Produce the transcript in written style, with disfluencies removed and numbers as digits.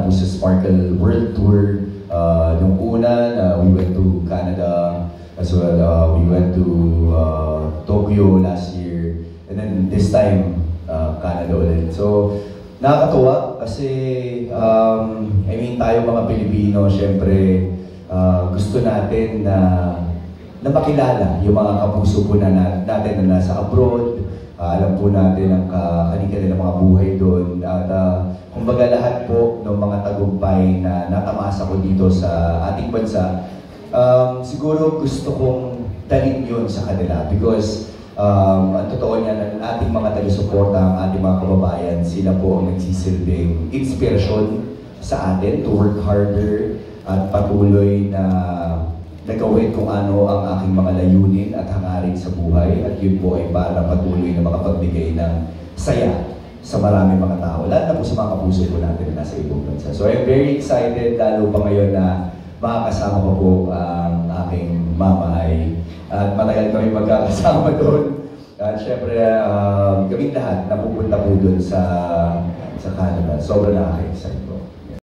po sa Sparkle World Tour. Nung una, we went to Canada as well. We went to Tokyo last year. And then this time, Canada ulit. So, nakakatuwa kasi, I mean, tayo mga Pilipino, syempre, gusto natin na makilala yung mga kapuso po natin na nasa abroad. Alam po natin ang kanilang mga buhay doon. At kumbaga lahat po ng mga tagumpay na natamasa ko dito sa ating bansa, siguro gusto kong dalhin yun sa kanila because ang totoo niya ng ating mga taga-suporta, ang ating mga kababayan, sila po ang nagsisilbing inspirasyon sa atin to work harder at patuloy na nagawin kung ano ang aking mga layunin at hangarin sa buhay, at yun po ay para patuloy na makapagbigay ng saya sa maraming mga tao, lalo na po sa mga kapuso po natin na nasa ibang bansa. So I'm very excited, lalo pa ngayon na makakasama ko po ang aking mama ay, at matagal kami magkakasama doon. At syempre, kaming lahat napupunta po doon sa Canada. Sobrang nakaka-excite.